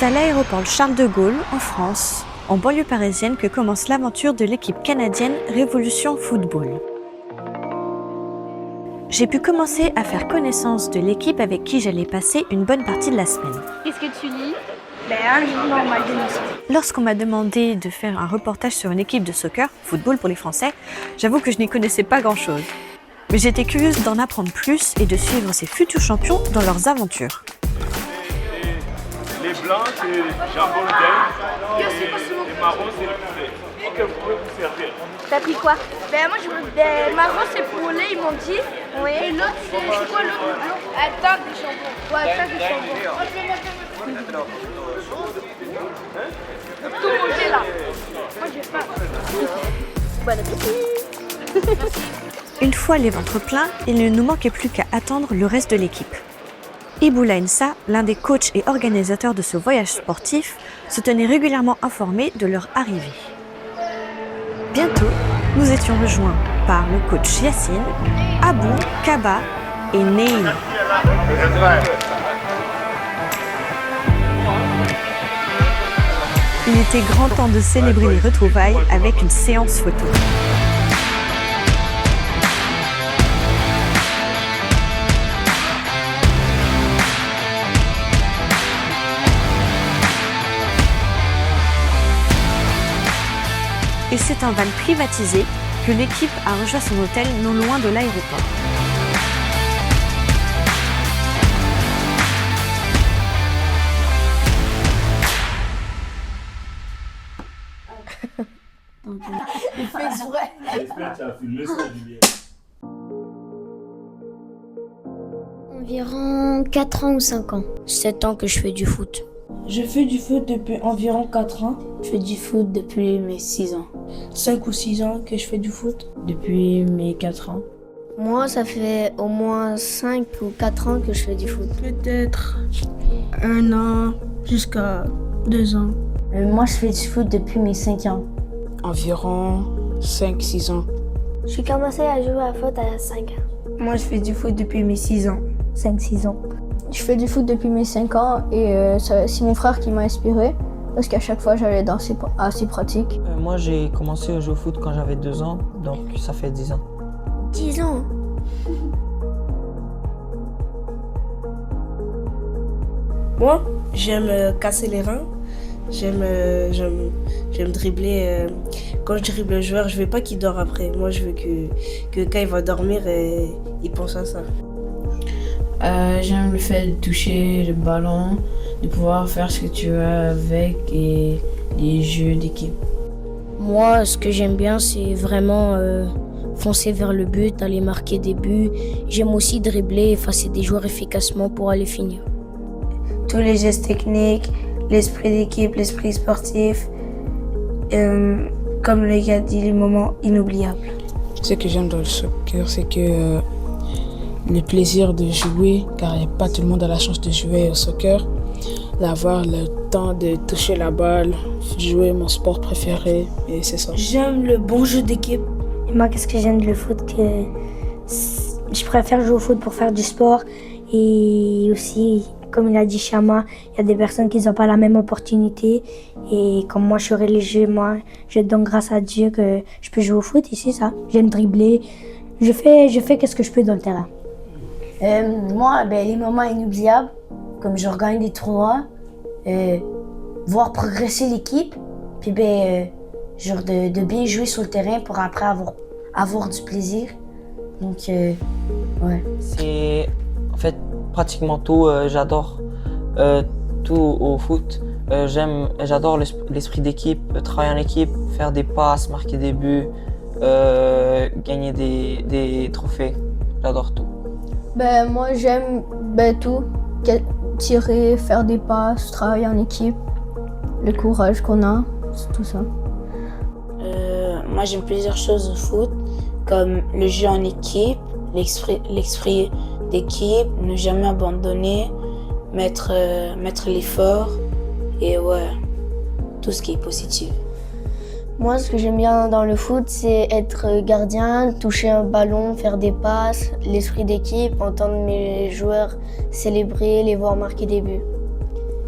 C'est à l'aéroport Charles de Gaulle, en France, en banlieue parisienne, que commence l'aventure de l'équipe canadienne Révolution Football. J'ai pu commencer à faire connaissance de l'équipe avec qui j'allais passer une bonne partie de la semaine. Qu'est-ce que tu lis? Un journal normal de lycée. Lorsqu'on m'a demandé de faire un reportage sur une équipe de soccer, football pour les Français, j'avoue que je n'y connaissais pas grand-chose. Mais j'étais curieuse d'en apprendre plus et de suivre ces futurs champions dans leurs aventures. Les blancs, c'est jambon d'Inde. Les marrons, c'est le poulet. Et que vous pouvez vous servir. T'as pris quoi? Moi, marron, c'est poulet, ils m'ont dit. Oui. Et l'autre, c'est quoi l'autre? Attends, des jambons. Ouais, attends, des jambons. Tout manger là. Moi, j'ai pas. Bon appétit. Une fois les ventres pleins, il ne nous manquait plus qu'à attendre le reste de l'équipe. Iboula Insa, l'un des coachs et organisateurs de ce voyage sportif, se tenait régulièrement informé de leur arrivée. Bientôt, nous étions rejoints par le coach Yassine, Abou, Kaba et Neil. Il était grand temps de célébrer les retrouvailles avec une séance photo. Et c'est un van privatisé que l'équipe a rejoint son hôtel non loin de l'aéroport. Environ 4 ans ou 5 ans. 7 ans que je fais du foot. Je fais du foot depuis environ 4 ans. Je fais du foot depuis mes 6 ans. 5 ou 6 ans que je fais du foot. Depuis mes 4 ans. Moi, ça fait au moins 5 ou 4 ans que je fais du foot. Peut-être 1 an jusqu'à 2 ans. Moi, je fais du foot depuis mes 5 ans. Environ 5-6 ans. J'ai commencé à jouer à foot à 5 ans. Moi, je fais du foot depuis mes 6 ans. 5-6 ans. Je fais du foot depuis mes 5 ans et c'est mon frère qui m'a inspiré parce qu'à chaque fois j'allais dans ses pratiques. Moi j'ai commencé à jouer au foot quand j'avais 2 ans, donc ça fait 10 ans. 10 ans? Moi, j'aime casser les reins. J'aime dribbler. Quand je dribble le joueur, je veux pas qu'il dort après. Moi, je veux que quand il va dormir, il pense à ça. J'aime le fait de toucher le ballon, de pouvoir faire ce que tu veux avec et les jeux d'équipe. Moi, ce que j'aime bien, c'est vraiment foncer vers le but, aller marquer des buts. J'aime aussi dribbler et effacer des joueurs efficacement pour aller finir. Tous les gestes techniques, l'esprit d'équipe, l'esprit sportif, comme le gars dit, les moments inoubliables. Ce que j'aime dans le soccer, c'est que le plaisir de jouer, car pas tout le monde a la chance de jouer au soccer, d'avoir le temps de toucher la balle, jouer mon sport préféré, et c'est ça. J'aime le bon jeu d'équipe. Et moi, qu'est-ce que j'aime de le foot, je préfère jouer au foot pour faire du sport et aussi, comme il a dit Chama, il y a des personnes qui n'ont pas la même opportunité et comme moi je suis religieux, moi je donne grâce à Dieu que je peux jouer au foot et c'est ça. J'aime dribbler, je fais qu'est-ce que je peux dans le terrain. Moi, les moments inoubliables, comme je regagne des tournois, voir progresser l'équipe, puis genre de bien jouer sur le terrain pour après avoir du plaisir. Donc, ouais. C'est en fait pratiquement tout. J'adore tout au foot. J'adore l'esprit d'équipe, travailler en équipe, faire des passes, marquer des buts, gagner des trophées. J'adore tout. Moi, j'aime tout. Tirer, faire des passes, travailler en équipe, le courage qu'on a, c'est tout ça. Moi, j'aime plusieurs choses au foot, comme le jeu en équipe, l'esprit d'équipe, ne jamais abandonner, mettre l'effort et ouais, tout ce qui est positif. Moi, ce que j'aime bien dans le foot, c'est être gardien, toucher un ballon, faire des passes, l'esprit d'équipe, entendre mes joueurs célébrer, les voir marquer des buts.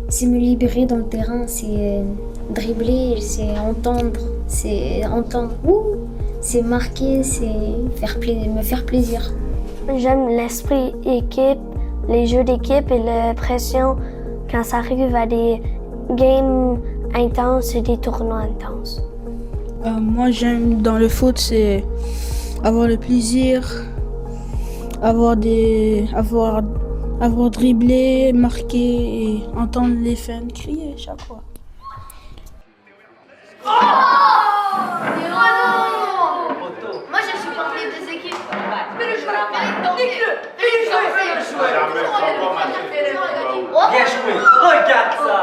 c'est me libérer dans le terrain, c'est dribbler, c'est entendre, c'est marquer, c'est me faire plaisir. J'aime l'esprit équipe, les jeux d'équipe et la pression quand ça arrive à des games intenses et des tournois intenses. Moi, j'aime dans le foot, c'est avoir le plaisir, avoir dribblé, marqué et entendre les fans crier chaque fois. Moi, je supporte les deux équipes. Fais-le jouer. Fais-le jouer. Bien joué. Regarde ça.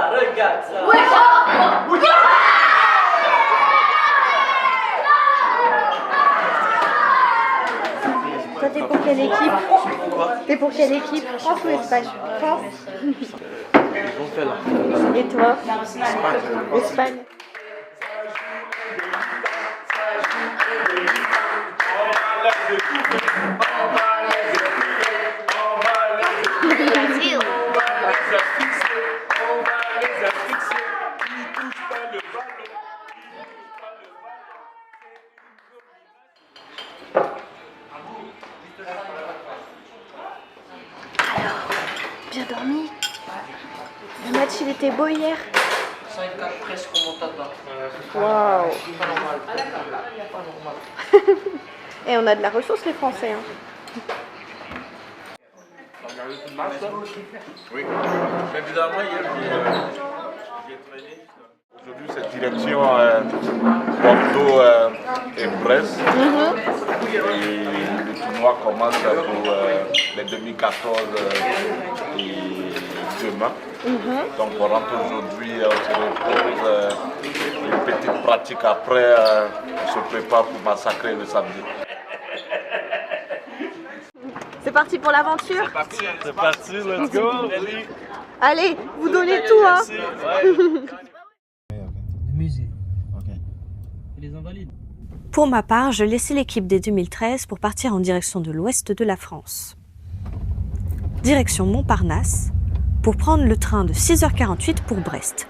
Toi, t'es pour quelle équipe? T'es pour quelle équipe? France ou Espagne? France. Et toi? Espagne. Bien dormi. Le match, il était beau hier. 5-4 presque remontada. Waouh. Pas normal. Et on a de la ressource, les Français. Oui, évidemment, j'ai traîné. Aujourd'hui, cette direction Bordeaux et Brest. Et le tournoi commence pour les 2014 et demain. Donc on rentre aujourd'hui, on se repose, une petite pratique après, on se prépare pour massacrer le samedi. C'est parti pour l'aventure? C'est parti, let's go! Allez, vous donnez tout, hein? Pour ma part, je laissais l'équipe des 2013 pour partir en direction de l'ouest de la France. Direction Montparnasse, pour prendre le train de 6h48 pour Brest.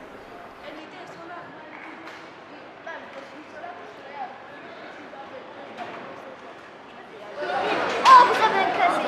Oh, vous avez cassé!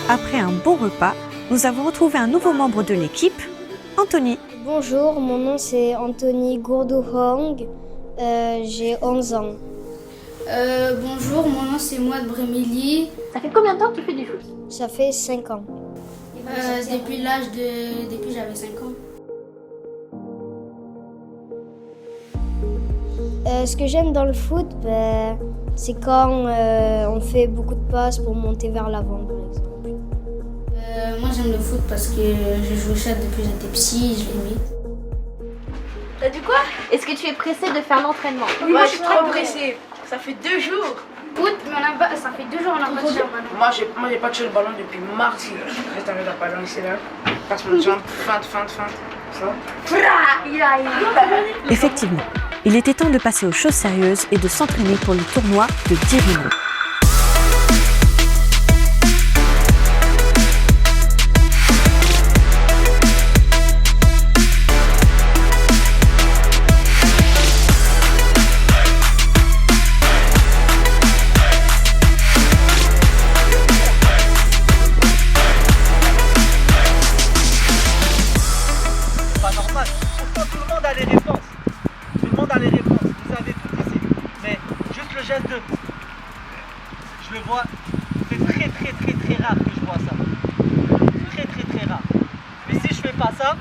Après un bon repas, nous avons retrouvé un nouveau membre de l'équipe, Anthony. Bonjour, mon nom c'est Anthony Gourdouhong, j'ai 11 ans. Bonjour, mon nom c'est Mouad Bremili. Ça fait combien de temps que tu fais du foot? Ça fait 5 ans. Depuis j'avais 5 ans. Ce que j'aime dans le foot, c'est quand on fait beaucoup de passes pour monter vers l'avant, par exemple. Moi j'aime le foot parce que je joue au chat depuis que j'étais petit, je l'aimais. T'as dit quoi? Est-ce que tu es pressé de faire l'entraînement? Moi je suis trop pressée. Ça fait 2 jours. Foot, mais ça fait 2 jours on a pas touché le ballon. Moi j'ai pas touché le ballon depuis mardi. Juste avec la ballon ici là. Passe mon jambe, feinte. Ça. Effectivement, il était temps de passer aux choses sérieuses et de s'entraîner pour le tournoi de Dirino. Je le vois, c'est très rare que je vois ça. Très rare. Mais si je fais pas pas ça?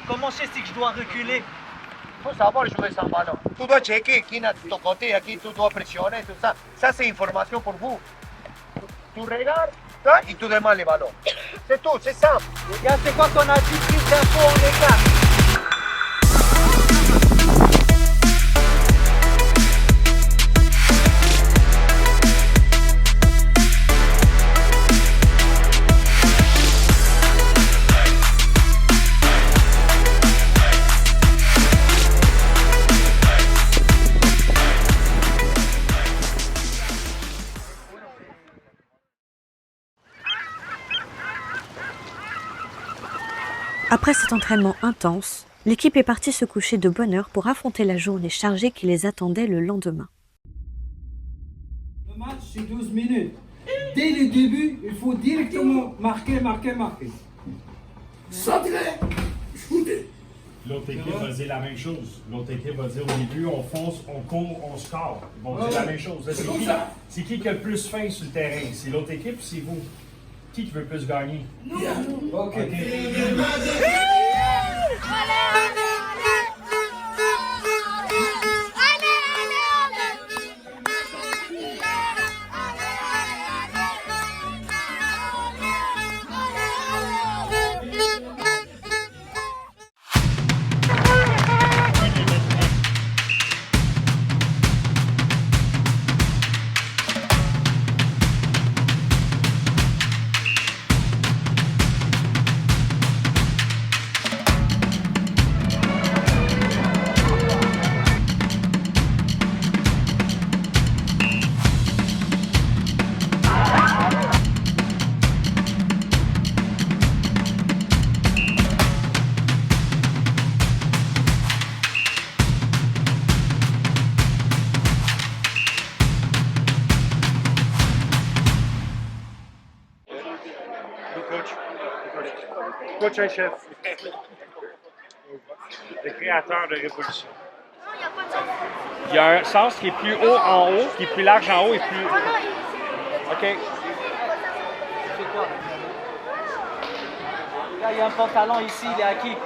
Comment je sais si je dois reculer? Il faut savoir jouer sans ballon. Tu dois checker qui est de ton côté, à qui tu dois pressionner, tout ça. Ça, c'est information pour vous. Tu regardes ça et tu demandes les ballons. C'est tout, c'est simple. Les gars, c'est quoi qu'on a dit? Plus d'infos, les gars. Après cet entraînement intense, l'équipe est partie se coucher de bonne heure pour affronter la journée chargée qui les attendait le lendemain. Le match, c'est 12 minutes. Dès le début, il faut directement marquer. Centré, shooter. L'autre équipe va dire la même chose. L'autre équipe va dire au début, on fonce, on court, on score. Ils vont dire la même chose. Là, c'est qui a le plus faim sur le terrain? C'est l'autre équipe ou c'est vous? Qui veut plus gagner? Nous. OK. Coach en chef, le créateur de Révolution. Il y a un sens qui est plus haut en haut, qui est plus large en haut et plus... OK. Là, il y a un pantalon ici, il est à qui?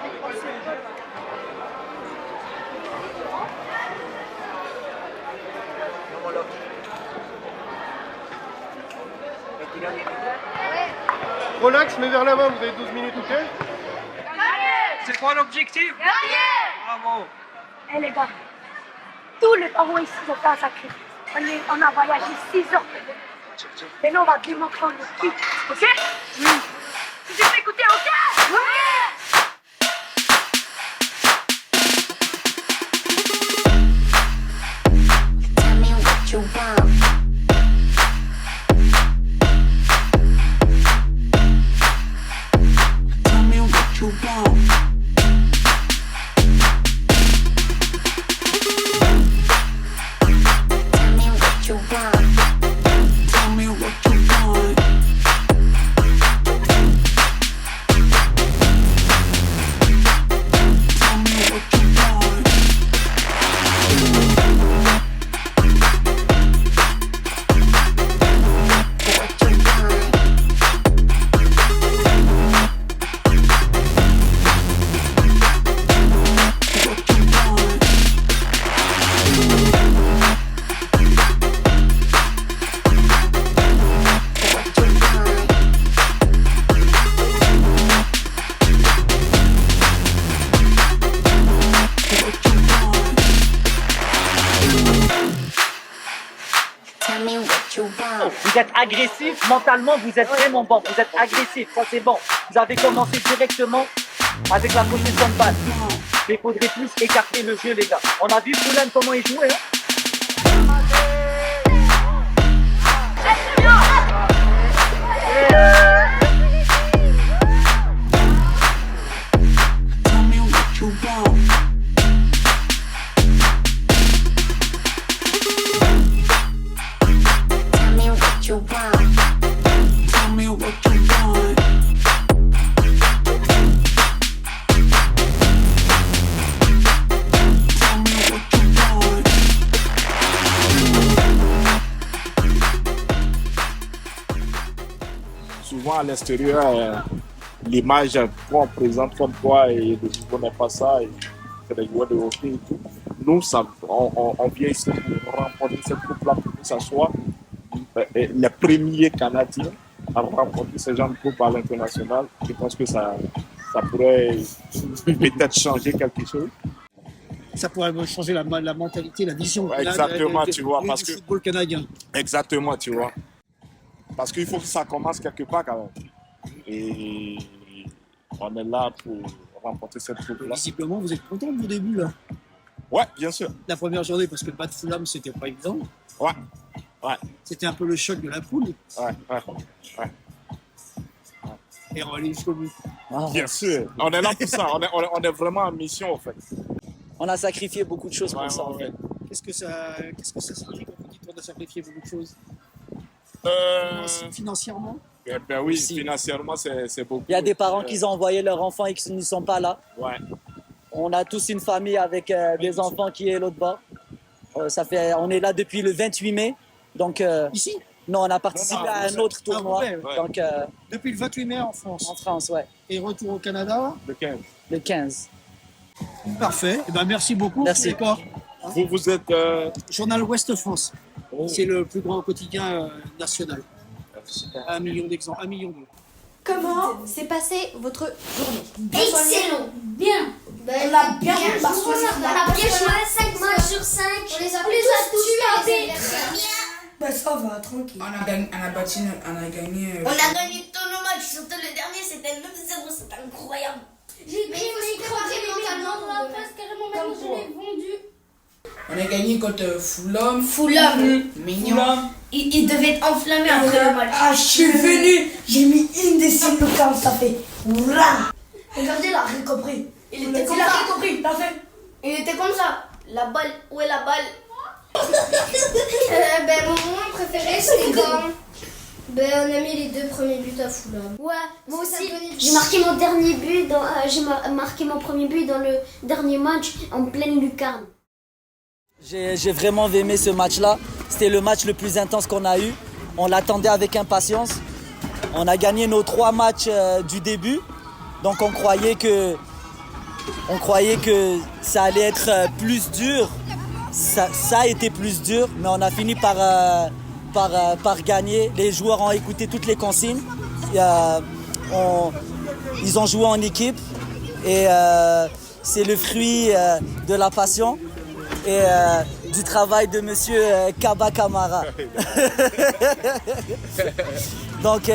Relax, mais vers l'avant, vous avez 12 minutes, OK? C'est quoi l'objectif? Bravo! Eh les gars, tous les parents ici ont fait un sacrifice. On a voyagé 6 heures. Et là, on va démontrer en équipe. OK? Oui. Tu peux écouter, OK? Oui! Tell me what you want. Tell me what you want. Tell me what you want. Tell me what you want. Tell me what you want. Tell me what you want. Vous êtes agressif, mentalement vous êtes vraiment bon, vous êtes agressif, ça c'est bon. Vous avez commencé directement avec la possession de balle. Mais il faudrait plus écarter le jeu les gars. On a vu Poulen comment il jouait hein. Tell me what you want. Tell me what you want. Tell me what you want. Tell me what you want. Souvent à l'extérieur, l'image qu'on présente comme quoi et le niveau n'est pas ça, et c'est des joueurs de hockey et tout. Nous, on vient ici pour remporter cette coupe-là pour que ça soit les premiers Canadiens à remporter ce genre de coupe à l'international. Je pense que ça pourrait peut-être changer quelque chose. Ça pourrait changer la mentalité, la vision. Exactement, tu vois, parce que football canadien. Exactement, tu vois. Parce qu'il faut que ça commence quelque part quand même. Et on est là pour remporter cette coupe-là. Visiblement, vous êtes content du début là? Ouais, bien sûr. La première journée, parce que le battre Fulham, c'était pas évident. Ouais. Ouais. C'était un peu le choc de la poule. Ouais. Et on va aller jusqu'au bout. Bien sûr. On est là pour ça. On est vraiment en mission en fait. On a sacrifié beaucoup de choses pour ça, en fait. Qu'est-ce que ça signifie quand on dit qu'on a sacrifié beaucoup de choses? Financièrement? Ben oui, financièrement, c'est beaucoup. Il y a des parents qui ont envoyé leurs enfants et qui ne sont pas là. Ouais. On a tous une famille avec des enfants qui est l'autre bas. On est là depuis le 28 mai. Donc, ici? Non, on a participé à un autre tournoi. Ouais. Donc, depuis le 28 mai en France? En France, ouais. Et retour au Canada? Le 15. Le 15. Parfait. Eh ben, merci beaucoup. Merci. Vous êtes... Journal Ouest France. Oh. C'est le plus grand quotidien national. Super. 1 million d'exemplaires. 1 million. Comment s'est passée votre journée? Excellent. Bien. On a bien joué. On a bien joué 5 matchs sur 5. On les a tous tapés. Bah ça va, tranquille. On a gagné. On a gagné tous nos matchs. Surtout le dernier, c'était 9-0. C'était incroyable. J'ai pris mes croquettes mentalement dans la place. Carrément, maintenant je l'ai vendu. On a gagné contre Fulham. Mignon. Il devait être enflammé après le match. Ah, je suis venu. J'ai mis une des 6 locales, ça fait. Oula. Regardez là, j'ai compris. Il était comme Il a ça. compris, t'as fait. Il était comme ça. La balle, où est la balle? Mon moment préféré, c'était quand on a mis les 2 premiers buts à Fulham. Ouais, moi aussi. J'ai marqué mon dernier but. J'ai marqué mon premier but dans le dernier match en pleine lucarne. J'ai vraiment aimé ce match-là. C'était le match le plus intense qu'on a eu. On l'attendait avec impatience. On a gagné nos 3 matchs du début. Donc on croyait que ça allait être plus dur. Ça a été plus dur, mais on a fini par gagner. Les joueurs ont écouté toutes les consignes. Ils ont joué en équipe. Et c'est le fruit de la passion et du travail de monsieur Kaba Kamara. Donc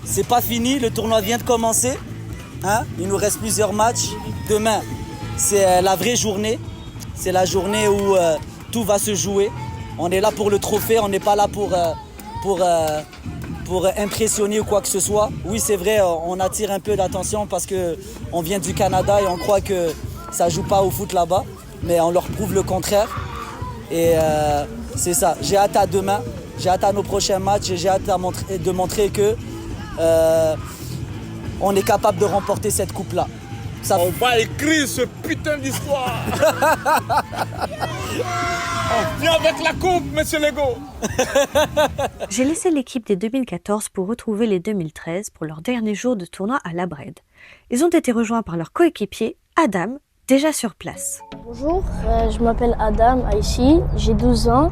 c'est pas fini, le tournoi vient de commencer. Hein? Il nous reste plusieurs matchs. Demain, c'est la vraie journée. C'est la journée où tout va se jouer. On est là pour le trophée, on n'est pas là pour impressionner ou quoi que ce soit. Oui, c'est vrai, on attire un peu d'attention parce qu'on vient du Canada et on croit que ça ne joue pas au foot là-bas. Mais on leur prouve le contraire. Et c'est ça. J'ai hâte à demain, j'ai hâte à nos prochains matchs et j'ai hâte de montrer que on est capable de remporter cette coupe-là. On va écrire ce putain d'histoire. On vient avec la coupe, monsieur Lego. J'ai laissé l'équipe des 2014 pour retrouver les 2013 pour leur dernier jour de tournoi à La Brède. Ils ont été rejoints par leur coéquipier, Adam, déjà sur place. Bonjour, je m'appelle Adam Aïssi, j'ai 12 ans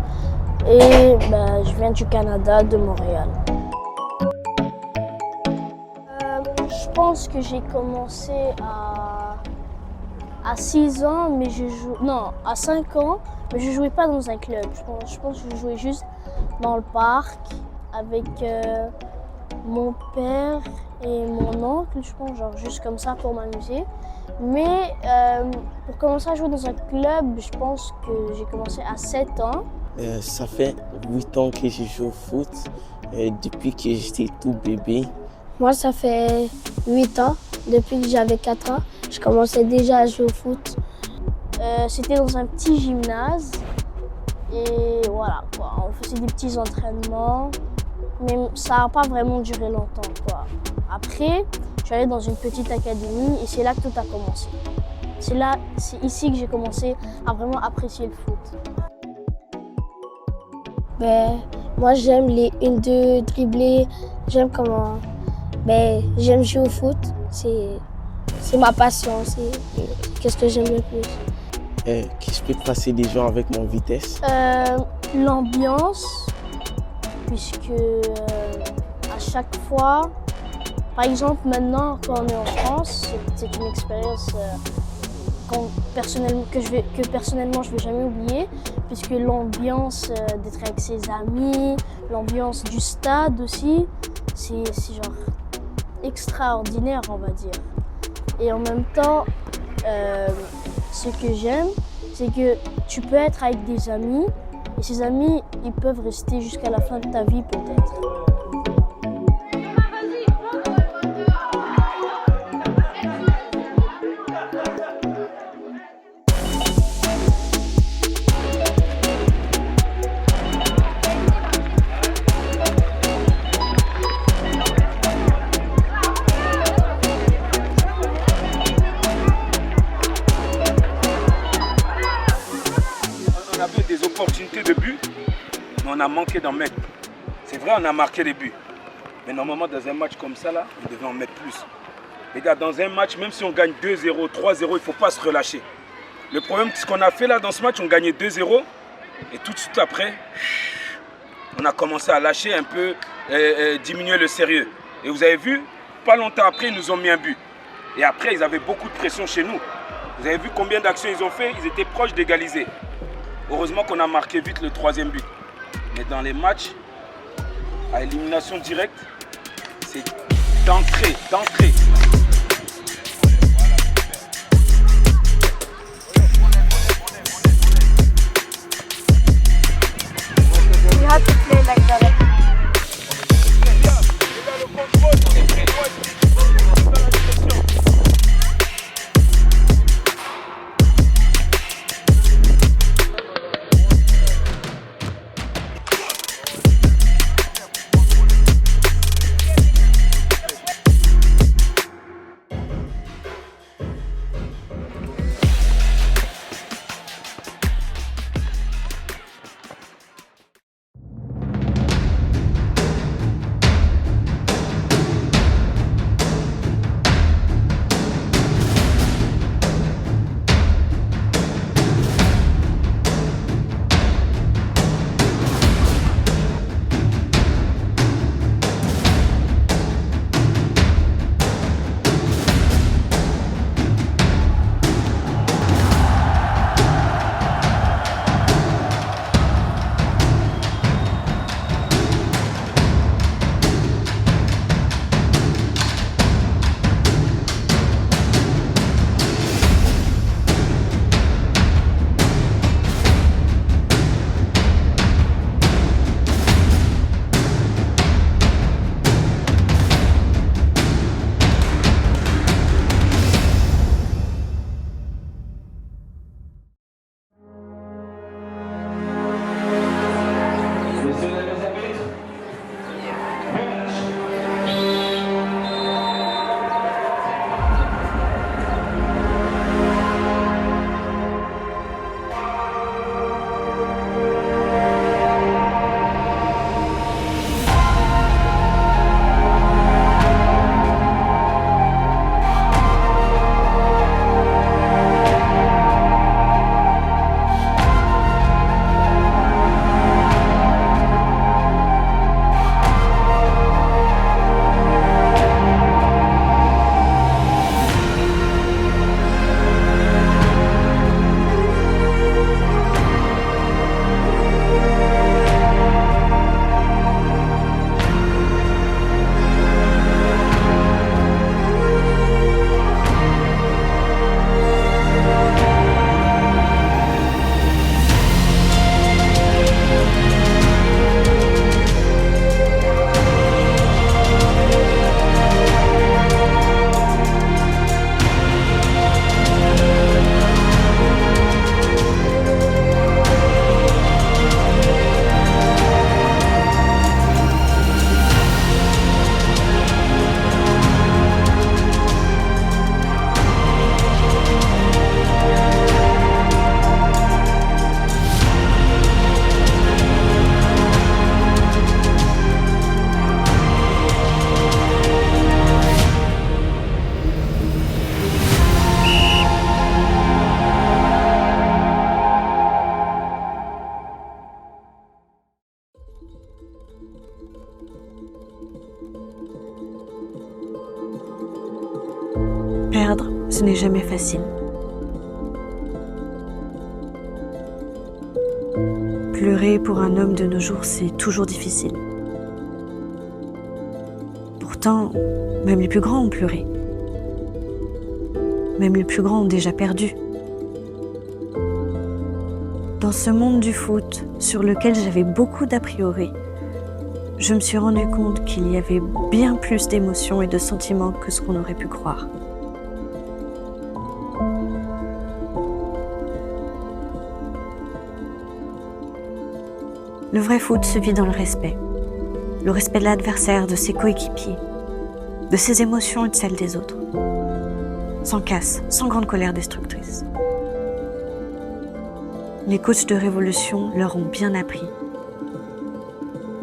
et je viens du Canada, de Montréal. Je pense que j'ai commencé à 6 ans, mais à 5 ans, mais je jouais pas dans un club. Je pense que je jouais juste dans le parc avec mon père et mon oncle, je pense, genre juste comme ça pour m'amuser. Mais pour commencer à jouer dans un club, je pense que j'ai commencé à 7 ans. Ça fait 8 ans que je joue au foot, depuis que j'étais tout bébé. Moi, ça fait 8 ans. Depuis que j'avais 4 ans, je commençais déjà à jouer au foot. C'était dans un petit gymnase. Et voilà, quoi. On faisait des petits entraînements. Mais ça n'a pas vraiment duré longtemps, quoi. Après, je suis allée dans une petite académie et c'est là que tout a commencé. C'est ici que j'ai commencé à vraiment apprécier le foot. Moi, j'aime les 1-2 dribblés. J'aime comment Ben, j'aime jouer au foot. C'est ma passion. C'est qu'est-ce que j'aime le plus. Que je peux passer des gens avec mon vitesse. L'ambiance, puisque à chaque fois, par exemple maintenant quand on est en France, c'est une expérience que personnellement je ne vais jamais oublier, puisque l'ambiance d'être avec ses amis, l'ambiance du stade aussi, c'est genre extraordinaire on va dire. Et en même temps, ce que j'aime, c'est que tu peux être avec des amis et ces amis, ils peuvent rester jusqu'à la fin de ta vie peut-être. On avait des opportunités de but, mais on a manqué d'en mettre. C'est vrai, on a marqué des buts. Mais normalement, dans un match comme ça, là, on devait en mettre plus. Les gars, dans un match, même si on gagne 2-0, 3-0, il ne faut pas se relâcher. Le problème, ce qu'on a fait là dans ce match, on gagnait 2-0. Et tout de suite après, on a commencé à lâcher un peu, diminuer le sérieux. Et vous avez vu, pas longtemps après, ils nous ont mis un but. Et après, ils avaient beaucoup de pression chez nous. Vous avez vu combien d'actions ils ont fait? Ils étaient proches d'égaliser. Heureusement qu'on a marqué vite le 3e but. Mais dans les matchs, à élimination directe, c'est d'entrée. You have to play like that. perdre, ce n'est jamais facile. Pleurer pour un homme de nos jours, c'est toujours difficile. Pourtant, même les plus grands ont pleuré. Même les plus grands ont déjà perdu. Dans ce monde du foot, sur lequel j'avais beaucoup d'a priori, je me suis rendu compte qu'il y avait bien plus d'émotions et de sentiments que ce qu'on aurait pu croire. Le vrai foot se vit dans le respect. Le respect de l'adversaire, de ses coéquipiers, de ses émotions et de celles des autres. Sans casse, sans grande colère destructrice. Les coachs de Révolution leur ont bien appris.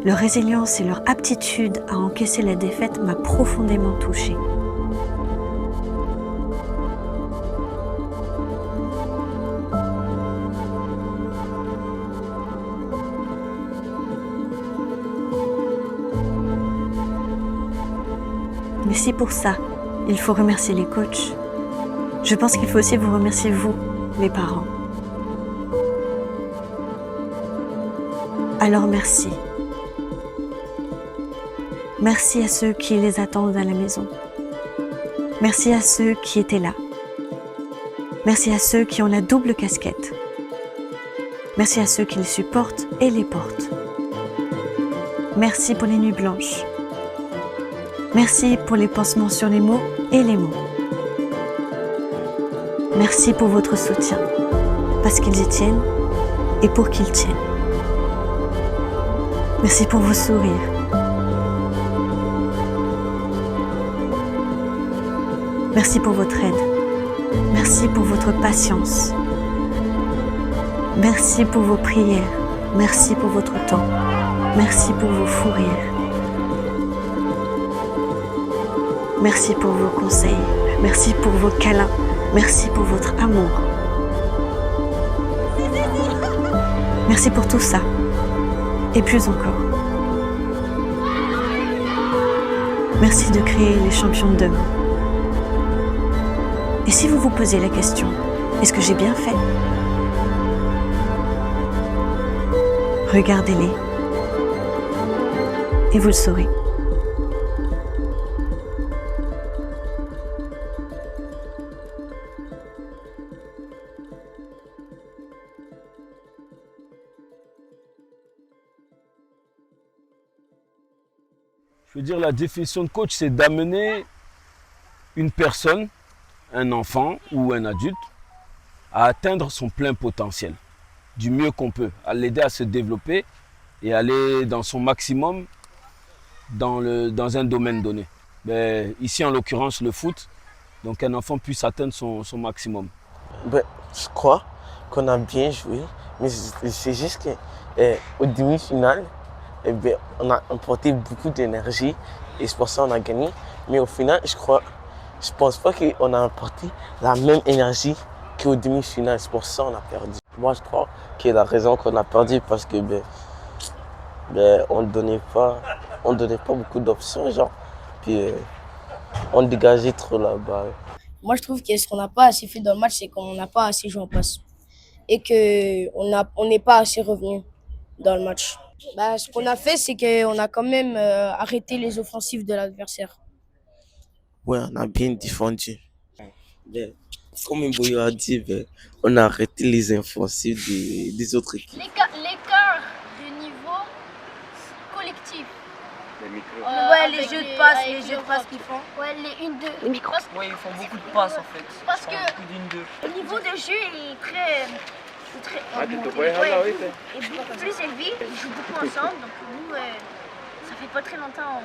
Leur résilience et leur aptitude à encaisser la défaite m'a profondément touchée. Mais si pour ça, il faut remercier les coachs, je pense qu'il faut aussi vous remercier vous, les parents. Alors merci. Merci à ceux qui les attendent à la maison. Merci à ceux qui étaient là. Merci à ceux qui ont la double casquette. Merci à ceux qui les supportent et les portent. Merci pour les nuits blanches. Merci pour les pansements sur les mots et les mots. Merci pour votre soutien, parce qu'ils y tiennent et pour qu'ils tiennent. Merci pour vos sourires. Merci pour votre aide. Merci pour votre patience. Merci pour vos prières. Merci pour votre temps. Merci pour vos fous rires. Merci pour vos conseils. Merci pour vos câlins. Merci pour votre amour. Merci pour tout ça. Et plus encore. Merci de créer les champions de demain. Et si vous vous posez la question, est-ce que j'ai bien fait? Regardez-les. Et vous le saurez. Je veux dire, la définition de coach, c'est d'amener une personne, un enfant ou un adulte, à atteindre son plein potentiel, du mieux qu'on peut, à l'aider à se développer et aller dans son maximum dans un domaine donné. Mais ici, en l'occurrence, le foot, donc un enfant puisse atteindre son maximum. Je crois qu'on a bien joué, mais c'est juste qu'au demi-finale, on a emporté beaucoup d'énergie et c'est pour ça qu'on a gagné. Mais au final, je pense pas qu'on a emporté la même énergie qu'au demi-finale. C'est pour ça qu'on a perdu. Moi, je crois que la raison qu'on a perdu parce que on donnait pas beaucoup d'options, genre. Puis on dégageait trop la balle. Moi, je trouve que ce qu'on n'a pas assez fait dans le match, c'est qu'on n'a pas assez joué en passe. Et qu'on n'est pas assez revenu dans le match. Ce qu'on a fait, c'est qu'on a quand même arrêté les offensives de l'adversaire. Ouais, on a bien défendu. Comme Mboyo a dit, on a arrêté les offensives des autres équipes. L'écart de niveau collectif. Les jeux de passe qu'ils font. Ouais, les 1-2. Les micros. Oui, ils font beaucoup de passes en fait. Parce que le niveau de jeu est très beaucoup plus élevé. Ils jouent beaucoup ensemble. Donc nous, ça fait pas très longtemps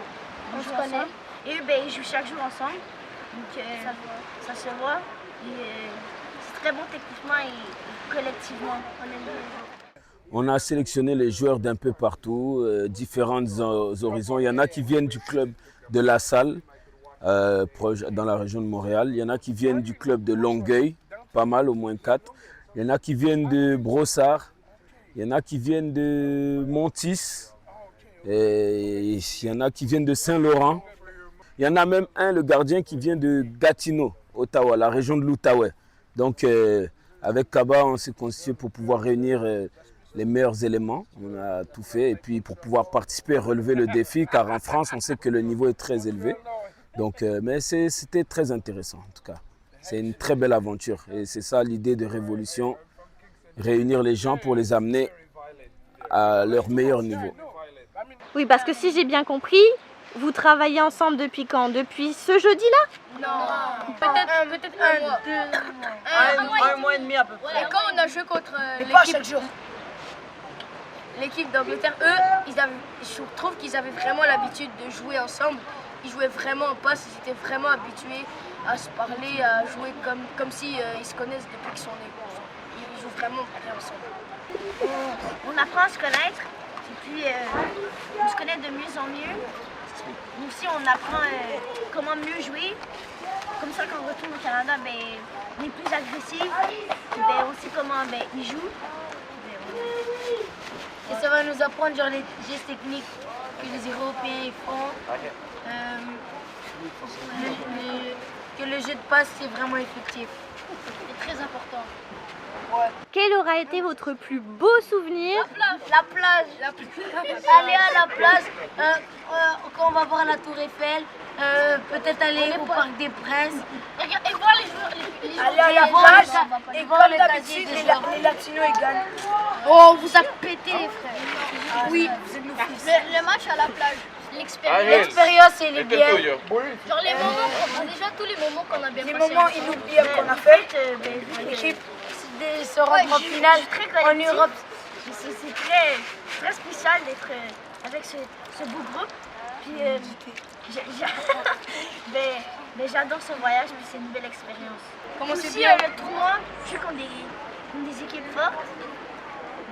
on se connaît. Et eux, ils jouent chaque jour ensemble. Donc ça se voit. C'est très bon techniquement et collectivement. On a sélectionné les joueurs d'un peu partout, différents horizons. Il y en a qui viennent du club de La Salle, dans la région de Montréal. Il y en a qui viennent du club de Longueuil, pas mal, au moins 4. Il y en a qui viennent de Brossard. Il y en a qui viennent de Montis. Et il y en a qui viennent de Saint-Laurent. Il y en a même un, le gardien, qui vient de Gatineau. Ottawa, la région de l'Outaouais. Donc avec Kaba, on s'est constitué pour pouvoir réunir les meilleurs éléments. On a tout fait et puis pour pouvoir participer et relever le défi, car en France, on sait que le niveau est très élevé. Donc, mais c'était très intéressant en tout cas. C'est une très belle aventure et c'est ça l'idée de Révolution, réunir les gens pour les amener à leur meilleur niveau. Oui, parce que si j'ai bien compris, vous travaillez ensemble depuis quand? Depuis ce jeudi-là? Non, peut-être un mois et demi à peu près. Et quand on a joué contre l'équipe d'Angleterre, eux, je trouve qu'ils avaient vraiment l'habitude de jouer ensemble. Ils jouaient vraiment en passe, ils étaient vraiment habitués à se parler, à jouer comme si ils se connaissent depuis qu'ils sont nés. Ils jouent vraiment bien ensemble. On apprend à se connaître et puis on se connaît de mieux en mieux. Nous aussi, on apprend comment mieux jouer. Comme ça, quand on retourne au Canada, on est plus agressif. On sait comment ils jouent. Et ça va nous apprendre genre, les gestes techniques que les Européens font. Que le jeu de passe, c'est vraiment effectif. C'est très important. Ouais. Quel aura été votre plus beau souvenir? La plage. Aller à la plage, quand on va voir la Tour Eiffel, peut-être aller au Parc des Princes. Et voir les joueurs. Aller à la plage et voir les d'habitude, les Latinos ils gagnent. Oh, on vous a pété les frères. Oui, vous êtes nos fils. Le match à la plage. L'expérience, elle est bien. Genre les moments, déjà tous les moments qu'on a bien passé. Les moments inoubliables qu'on a fait. L'équipe se rendre en finale en Europe. C'est très spécial d'être avec ce beau groupe. Puis j'adore ce voyage, puis c'est une belle expérience. Comment c'est aussi, bien le tournoi, je suis contre des équipes fortes.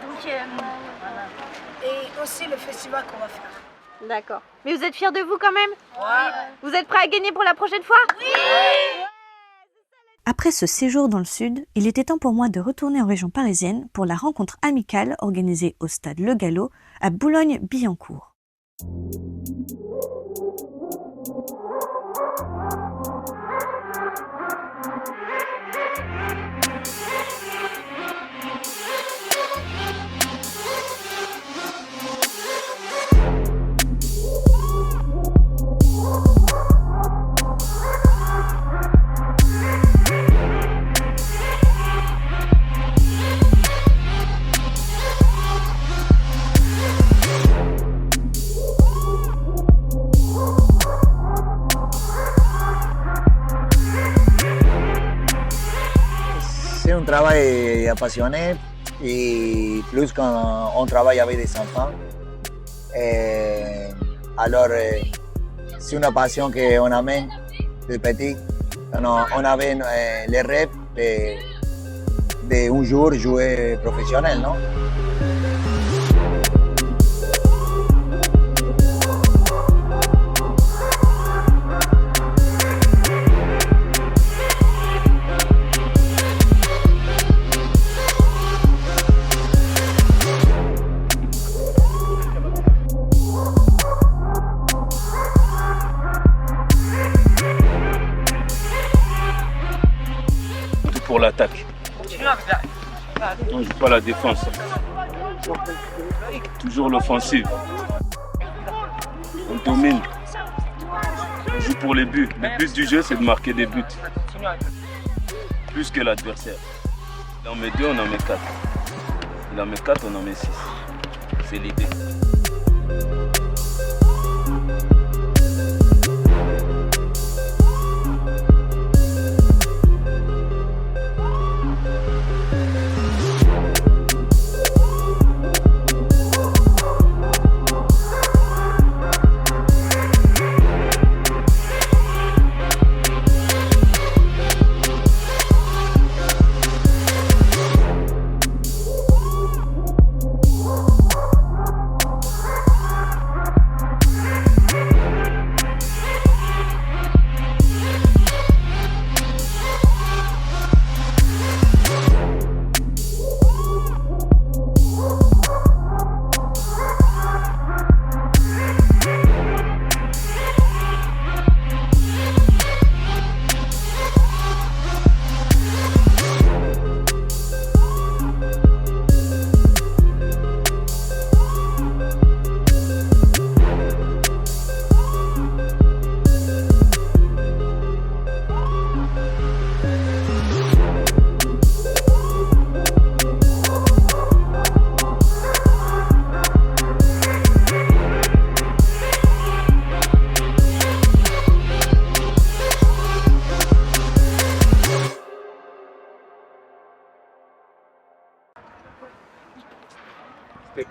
Donc voilà. Et aussi le festival qu'on va faire. D'accord. Mais vous êtes fiers de vous quand même? Ouais. Vous êtes prêts à gagner pour la prochaine fois? Oui. Après ce séjour dans le sud, il était temps pour moi de retourner en région parisienne pour la rencontre amicale organisée au stade Le Gallo à Boulogne-Billancourt. C'est un travail passionné et plus quand on travaille avec des enfants. Alors, c'est une passion qu'on amène de petit. On avait les rêves d'un jour jouer professionnel, non? Pour l'attaque. On ne joue pas la défense. Toujours l'offensive. On domine. On joue pour les buts. Le but du jeu, c'est de marquer des buts. Plus que l'adversaire. Il en met 2, on en met 4. Il en met 4, on en met 6. C'est l'idée.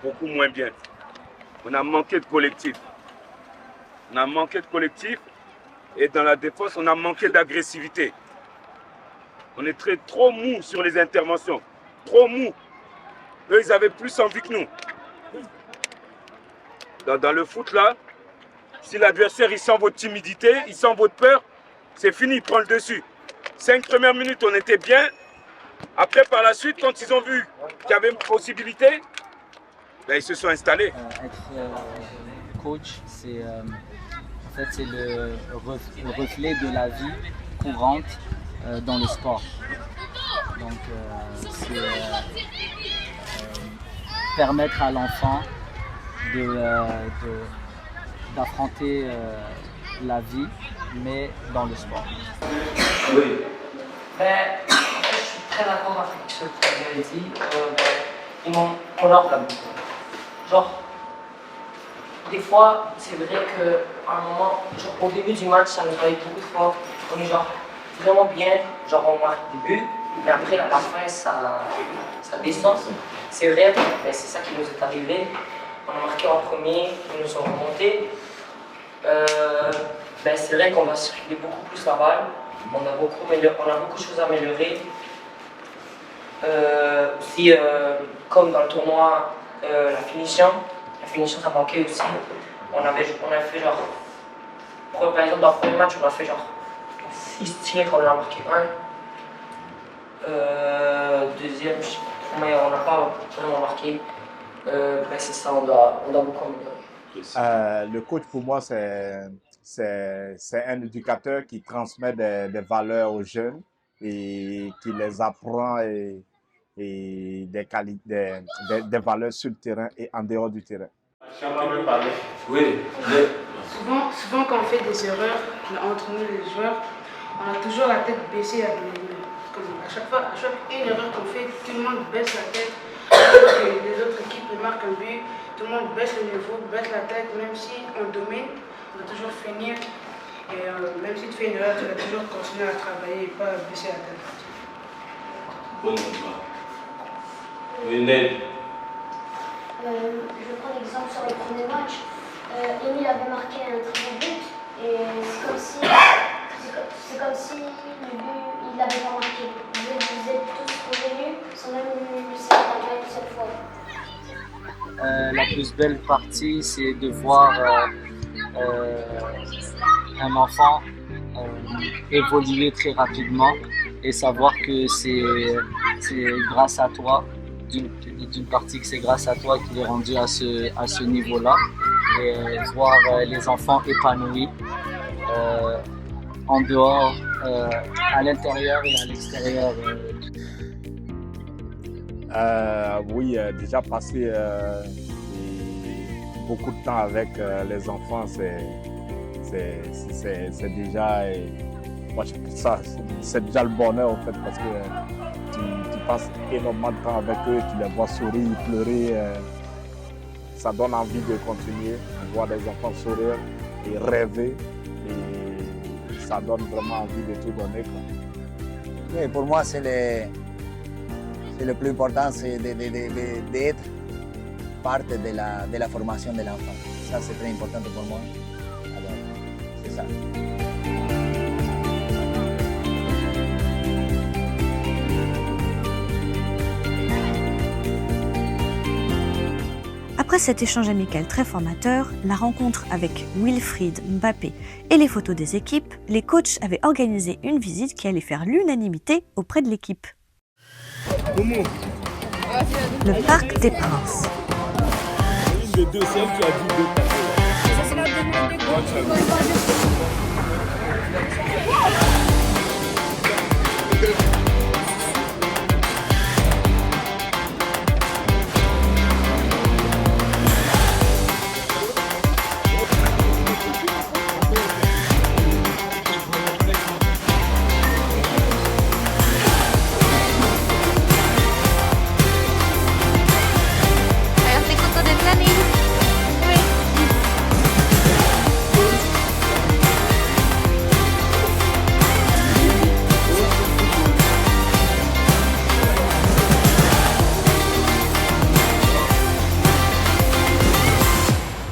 beaucoup moins bien. On a manqué de collectif. On a manqué de collectif et dans la défense, on a manqué d'agressivité. On est trop mou sur les interventions. Trop mou. Eux, ils avaient plus envie que nous. Dans le foot, là, si l'adversaire il sent votre timidité, il sent votre peur, c'est fini, il prend le dessus. 5 premières minutes, on était bien. Après, par la suite, quand ils ont vu qu'il y avait une possibilité, ben, ils se sont installés. Être coach, c'est en fait, c'est le reflet de la vie courante dans le sport. Donc, c'est permettre à l'enfant d'affronter la vie, mais dans le sport. Oui. Je suis très d'accord avec ce que tu avais dit. On leur l'a beaucoup. Genre, des fois, c'est vrai qu'à un moment, genre, au début du match, ça nous arrive beaucoup de fois. On est genre vraiment bien, genre on marque des buts, mais après à la fin, ça descend. C'est vrai, mais c'est ça qui nous est arrivé. On a marqué en premier, ils nous ont remonté. C'est vrai qu'on va circuler beaucoup plus la balle. On a beaucoup de choses à améliorer. Aussi, comme dans le tournoi, la finition ça manquait aussi. On a fait genre, par exemple dans le premier match, on a fait genre 6 tirs, on en a marqué un. Deuxième, mais on n'a pas vraiment marqué. C'est ça, on doit beaucoup améliorer. Le coach, pour moi, c'est un éducateur qui transmet des valeurs aux jeunes et qui les apprend et des valeurs sur le terrain et en dehors du terrain. Oui. Souvent quand on fait des erreurs entre nous les joueurs, on a toujours la tête baissée avec les mains. À chaque erreur qu'on fait, tout le monde baisse la tête. Les autres équipes marquent un but, tout le monde baisse le niveau, baisse la tête, même si on domine, on va toujours finir. Et même si tu fais une erreur, tu vas toujours continuer à travailler et pas baisser la tête. Bon combat. Une je vais prendre l'exemple sur le premier match. Émile avait marqué un très bon but et c'est comme si le but il l'avait pas marqué. Vous êtes tous revenus sans même le savoir cette fois. La plus belle partie, c'est de voir un enfant évoluer très rapidement et savoir que c'est grâce à toi, d'une partie que c'est grâce à toi qu'il est rendu à ce niveau-là, et voir les enfants épanouis en dehors, à l'intérieur et à l'extérieur. Oui, déjà passer beaucoup de temps avec les enfants, c'est déjà, moi, c'est déjà le bonheur en fait, parce que tu passes énormément de temps avec eux, tu les vois sourire, pleurer, ça donne envie de continuer, de voir les enfants sourire et rêver, et ça donne vraiment envie de tout donner, quoi. Oui, pour moi, c'est le plus important, c'est d'être part de la formation de l'enfant. Ça, c'est très important pour moi. Alors, c'est ça. Après cet échange amical très formateur, la rencontre avec Wilfried, Mbappé et les photos des équipes, les coachs avaient organisé une visite qui allait faire l'unanimité auprès de l'équipe. Le Parc des Princes. Le deuxième qui a dit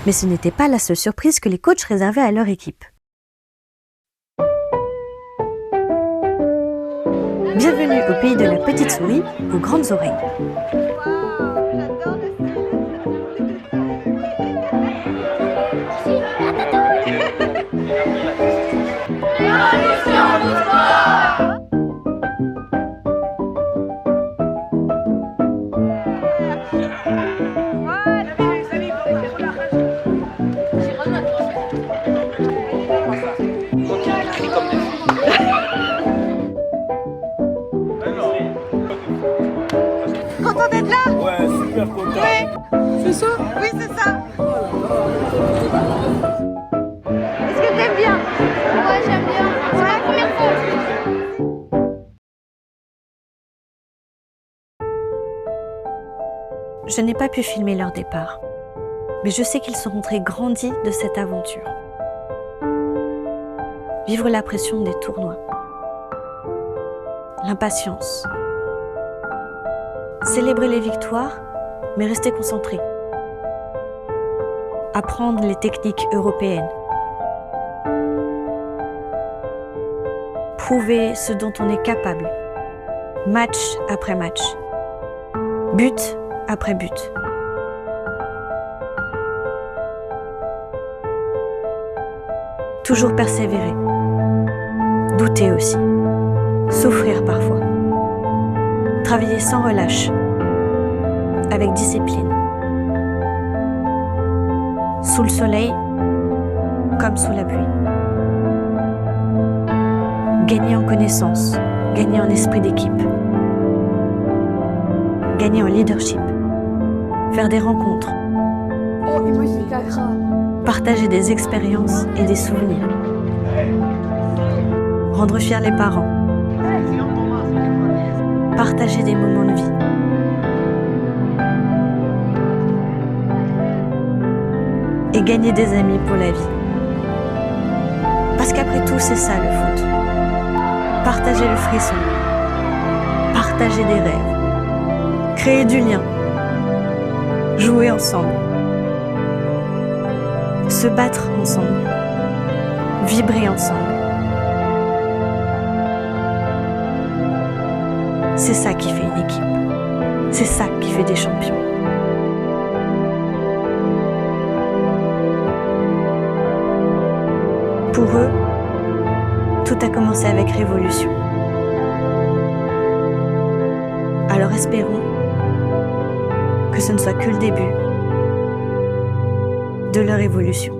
Mais ce n'était pas la seule surprise que les coachs réservaient à leur équipe. Bienvenue au pays de la petite souris, aux grandes oreilles. Content d'être là? Ouais, super content. Oui. C'est ça? Oui, c'est ça. Est-ce que t'aimes bien? Ouais, j'aime bien. C'est ma première fois. Je n'ai pas pu filmer leur départ, mais je sais qu'ils seront très grandis de cette aventure. Vivre la pression des tournois, l'impatience, célébrer les victoires, mais rester concentré, apprendre les techniques européennes, prouver ce dont on est capable, match après match, but après but. Toujours persévérer, douter aussi, souffrir parfois, travailler sans relâche, avec discipline, sous le soleil comme sous la pluie. Gagner en connaissance, gagner en esprit d'équipe, gagner en leadership, faire des rencontres, partager des expériences et des souvenirs, rendre fiers les parents, partager des moments de vie. Et gagner des amis pour la vie. Parce qu'après tout, c'est ça le foot. Partager le frisson, partager des rêves, créer du lien, jouer ensemble, se battre ensemble, vibrer ensemble. C'est ça qui fait une équipe. C'est ça qui fait des champions. Pour eux, tout a commencé avec Révolution. Alors espérons que ce ne soit que le début de leur évolution.